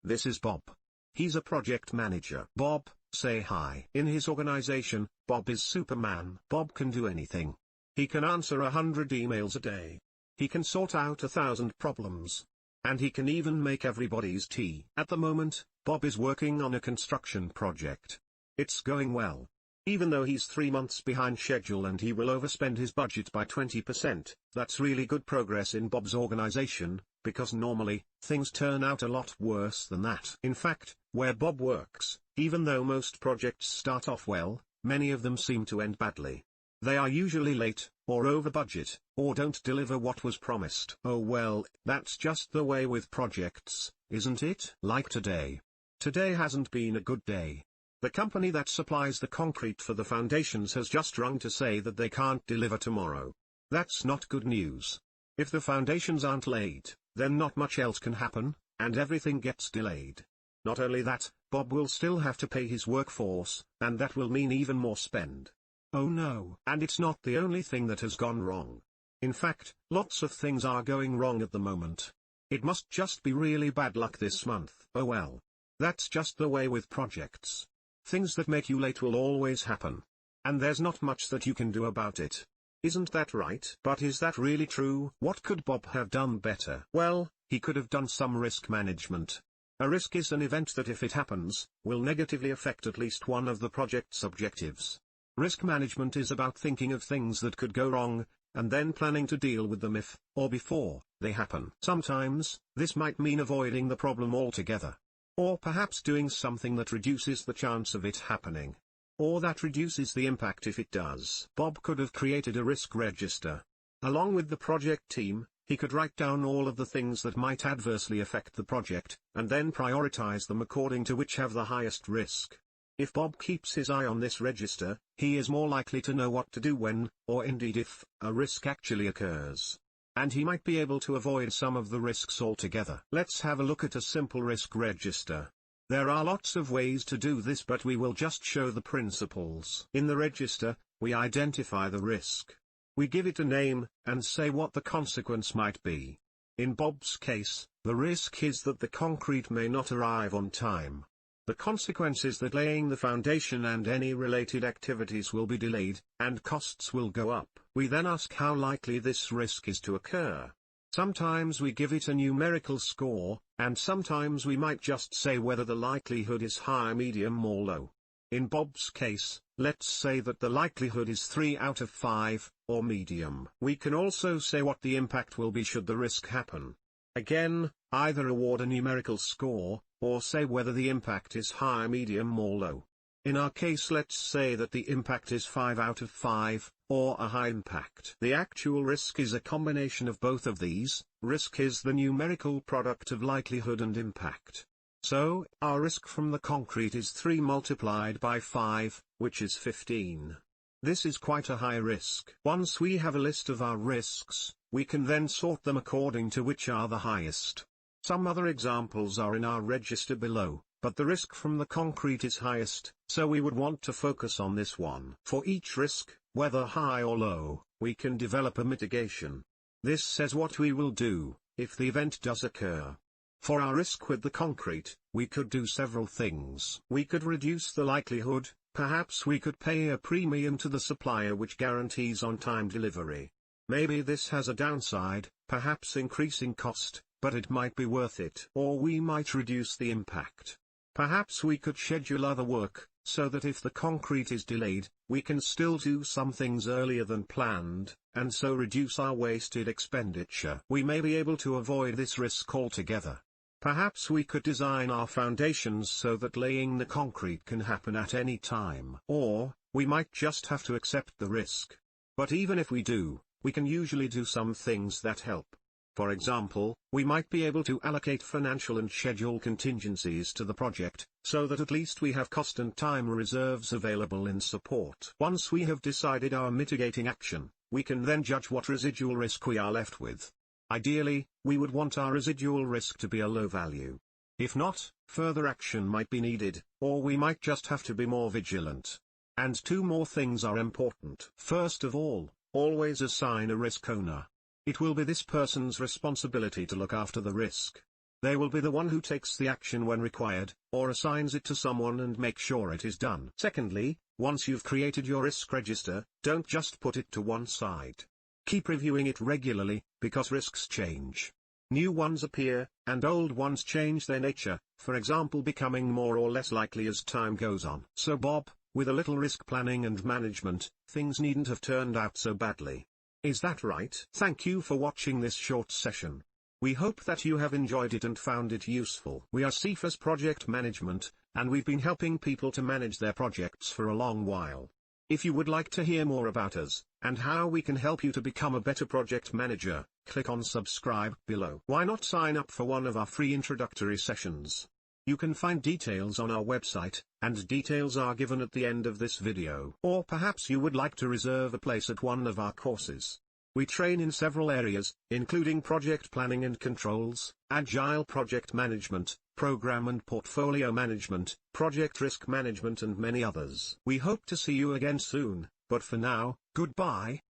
this is Bob. He's a project manager. Bob, say hi. In his organization, Bob is Superman. Bob can do anything. He can answer 100 emails a day. He can sort out 1,000 problems. And he can even make everybody's tea. At the moment, Bob is working on a construction project. It's going well. Even though he's 3 months behind schedule and he will overspend his budget by 20%, that's really good progress in Bob's organization, because normally, things turn out a lot worse than that. In fact, where Bob works, even though most projects start off well, many of them seem to end badly. They are usually late, or over budget, or don't deliver what was promised. Oh well, that's just the way with projects, isn't it? Like today. Today hasn't been a good day. The company that supplies the concrete for the foundations has just rung to say that they can't deliver tomorrow. That's not good news. If the foundations aren't laid, then not much else can happen, and everything gets delayed. Not only that, Bob will still have to pay his workforce, and that will mean even more spend. Oh no. And it's not the only thing that has gone wrong. In fact, lots of things are going wrong at the moment. It must just be really bad luck this month. Oh well. That's just the way with projects. Things that make you late will always happen. And there's not much that you can do about it. Isn't that right? But is that really true? What could Bob have done better? Well, he could have done some risk management. A risk is an event that if it happens, will negatively affect at least one of the project's objectives. Risk management is about thinking of things that could go wrong, and then planning to deal with them if, or before, they happen. Sometimes, this might mean avoiding the problem altogether. Or perhaps doing something that reduces the chance of it happening. Or that reduces the impact if it does. Bob could have created a risk register. Along with the project team, he could write down all of the things that might adversely affect the project, and then prioritize them according to which have the highest risk. If Bob keeps his eye on this register, he is more likely to know what to do when, or indeed if, a risk actually occurs. And he might be able to avoid some of the risks altogether. Let's have a look at a simple risk register. There are lots of ways to do this, but we will just show the principles. In the register, we identify the risk. We give it a name, and say what the consequence might be. In Bob's case, the risk is that the concrete may not arrive on time. The consequence is that laying the foundation and any related activities will be delayed, and costs will go up. We then ask how likely this risk is to occur. Sometimes we give it a numerical score, and sometimes we might just say whether the likelihood is high, medium or low. In Bob's case, let's say that the likelihood is 3 out of 5, or medium. We can also say what the impact will be should the risk happen. Again, either award a numerical score, or say whether the impact is high, medium or low. In our case, let's say that the impact is 5 out of 5, or a high impact. The actual risk is a combination of both of these. Risk is the numerical product of likelihood and impact. So, our risk from the concrete is 3 multiplied by 5, which is 15. This is quite a high risk. Once we have a list of our risks, we can then sort them according to which are the highest. Some other examples are in our register below, but the risk from the concrete is highest, so we would want to focus on this one. For each risk, whether high or low, we can develop a mitigation. This says what we will do, if the event does occur. For our risk with the concrete, we could do several things. We could reduce the likelihood, perhaps we could pay a premium to the supplier which guarantees on-time delivery. Maybe this has a downside, perhaps increasing cost, but it might be worth it. Or we might reduce the impact. Perhaps we could schedule other work, so that if the concrete is delayed, we can still do some things earlier than planned, and so reduce our wasted expenditure. We may be able to avoid this risk altogether. Perhaps we could design our foundations so that laying the concrete can happen at any time. Or, we might just have to accept the risk. But even if we do, we can usually do some things that help. For example, we might be able to allocate financial and schedule contingencies to the project, so that at least we have cost and time reserves available in support. Once we have decided our mitigating action, we can then judge what residual risk we are left with. Ideally, we would want our residual risk to be a low value. If not, further action might be needed, or we might just have to be more vigilant. And 2 more things are important. First of all, always assign a risk owner. It will be this person's responsibility to look after the risk. They will be the one who takes the action when required, or assigns it to someone and make sure it is done. Secondly, once you've created your risk register, don't just put it to one side. Keep reviewing it regularly, because risks change. New ones appear, and old ones change their nature, for example becoming more or less likely as time goes on. So Bob, with a little risk planning and management, things needn't have turned out so badly. Is that right? Thank you for watching this short session. We hope that you have enjoyed it and found it useful. We are Cephas Project Management, and we've been helping people to manage their projects for a long while. If you would like to hear more about us, and how we can help you to become a better project manager, click on subscribe below. Why not sign up for one of our free introductory sessions? You can find details on our website, and details are given at the end of this video. Or perhaps you would like to reserve a place at one of our courses. We train in several areas, including project planning and controls, agile project management, program and portfolio management, project risk management and many others. We hope to see you again soon, but for now, goodbye.